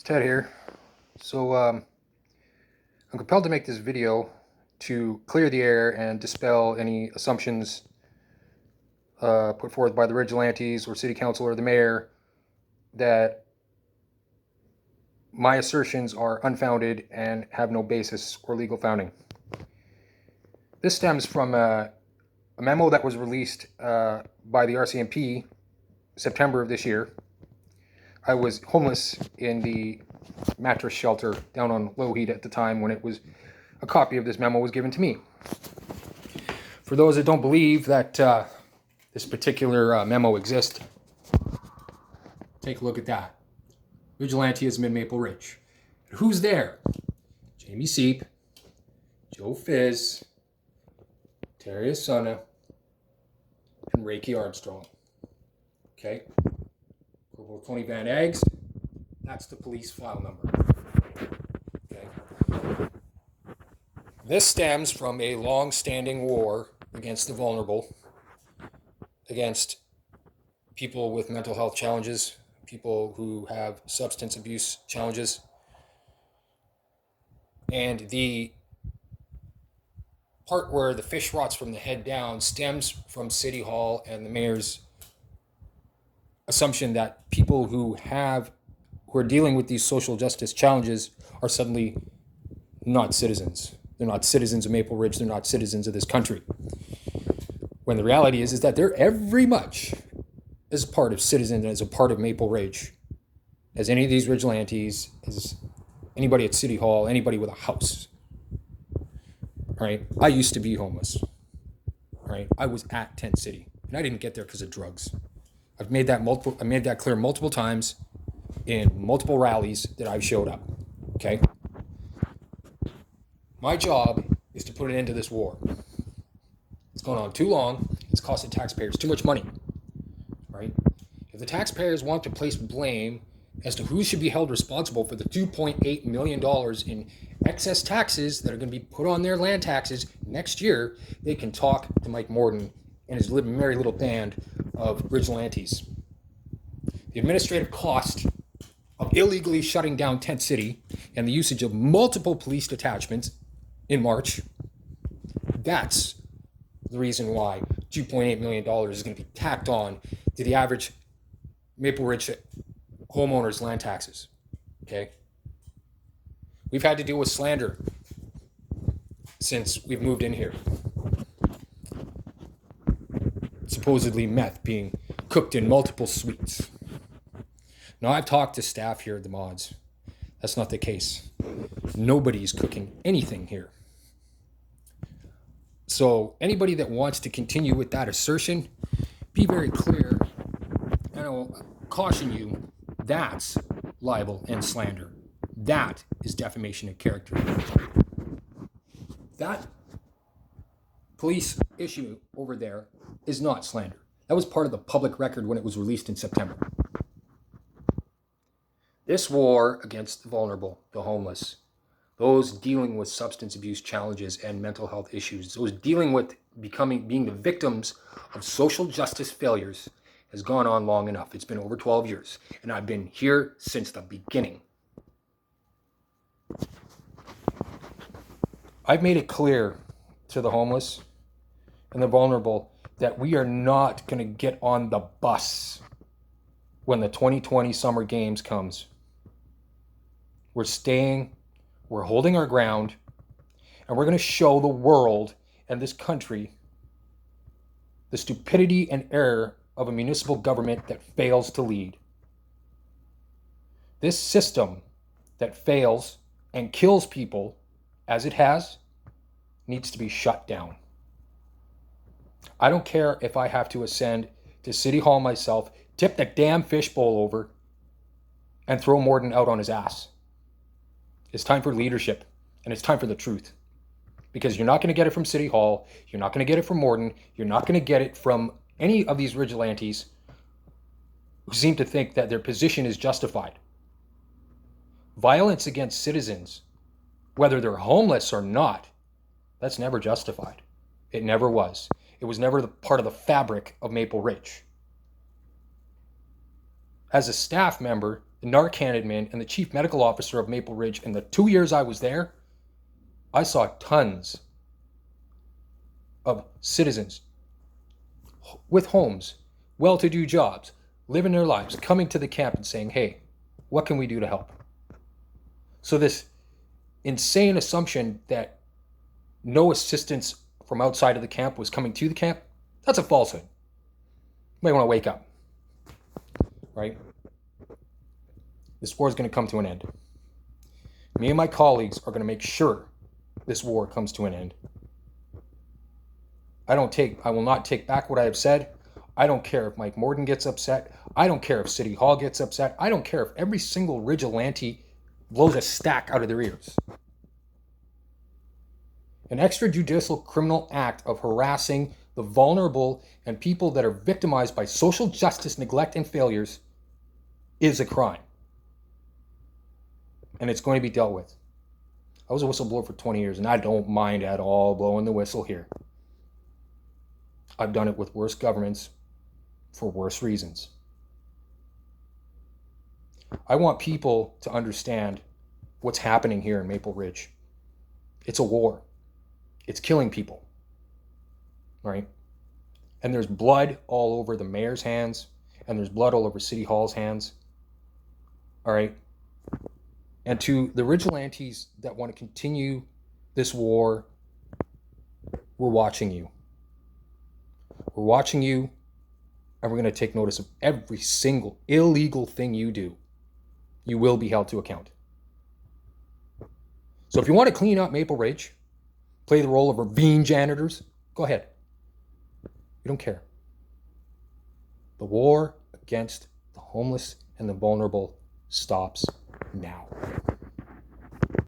Ted here. I'm compelled to make this video to clear the air and dispel any assumptions put forth by the vigilantes or city council or the mayor that my assertions are unfounded and have no basis or legal founding. This stems from a memo that was released by the RCMP September of this year. I was homeless in the mattress shelter down on Lougheed at the time when a copy of this memo was given to me. For those that don't believe that this particular memo exists, take a look at that. Vigilantism in Maple Ridge. Who's there? Jamie Seep, Joe Fizz, Terry Asuna, and Reiki Armstrong. Okay? Corporal Tony Van Eggs, that's the police file number. Okay. This stems from a long-standing war against the vulnerable, against people with mental health challenges, people who have substance abuse challenges. And the part where the fish rots from the head down stems from City Hall and the mayor's assumption that people who are dealing with these social justice challenges are suddenly not citizens. They're not citizens of Maple Ridge. They're not citizens of this country. When the reality is that they're every much as part of citizens and as a part of Maple Ridge as any of these vigilantes, as anybody at City Hall, anybody with a house. Right? I used to be homeless. Right? I was at Tent City, and I didn't get there because of drugs. I made that clear multiple times in multiple rallies that I've showed up. Okay? My job is to put an end to this war. It's gone on too long. It's costing taxpayers too much money. Right? If the taxpayers want to place blame as to who should be held responsible for the $2.8 million in excess taxes that are going to be put on their land taxes next year, they can talk to Mike Morden and his merry little band of vigilantes. The administrative cost of illegally shutting down Tent City and the usage of multiple police detachments in March, that's the reason why $2.8 million is going to be tacked on to the average Maple Ridge homeowners' land taxes. Okay? We've had to deal with slander since we've moved in here. Supposedly meth being cooked in multiple suites. Now, I've talked to staff here at the mods. That's not the case. Nobody's cooking anything here. So anybody that wants to continue with that assertion, be very clear, and I will caution you, that's libel and slander. That is defamation of character. That police issue over there is not slander. That was part of the public record when it was released in September. This war against the vulnerable, the homeless, those dealing with substance abuse challenges and mental health issues, those dealing with being the victims of social justice failures has gone on long enough. It's been over 12 years, and I've been here since the beginning. I've made it clear to the homeless and the vulnerable that we are not going to get on the bus when the 2020 Summer Games comes. We're staying, we're holding our ground, and we're going to show the world and this country the stupidity and error of a municipal government that fails to lead. This system that fails and kills people, as it has, needs to be shut down. I don't care if I have to ascend to City Hall myself, tip the damn fishbowl over, and throw Morden out on his ass. It's time for leadership, and it's time for the truth. Because you're not going to get it from City Hall, you're not going to get it from Morden, you're not going to get it from any of these vigilantes who seem to think that their position is justified. Violence against citizens, whether they're homeless or not, that's never justified. It never was. It was never part of the fabric of Maple Ridge. As a staff member the Narcan admin, and the chief medical officer of Maple Ridge, in the 2 years I was there, I saw tons of citizens with homes, well-to-do jobs, living their lives, coming to the camp and saying, hey, what can we do to help? So this insane assumption that no assistance from outside of the camp was coming to the camp, that's a falsehood. You might want to wake up, right? This war is going to come to an end. Me and my colleagues are going to make sure this war comes to an end. I will not take back what I have said. I don't care if Mike Morton gets upset. I don't care if City Hall gets upset. I don't care if every single vigilante blows a stack out of their ears. An extrajudicial criminal act of harassing the vulnerable and people that are victimized by social justice neglect and failures is a crime. And it's going to be dealt with. I was a whistleblower for 20 years, and I don't mind at all blowing the whistle here. I've done it with worse governments for worse reasons. I want people to understand what's happening here in Maple Ridge. It's a war. It's killing people, right? And there's blood all over the mayor's hands, and there's blood all over City Hall's hands, all right? And to the vigilantes that want to continue this war, we're watching you. We're watching you, and we're going to take notice of every single illegal thing you do. You will be held to account. So if you want to clean up Maple Ridge, play the role of ravine janitors, go ahead. We don't care. The war against the homeless and the vulnerable stops now.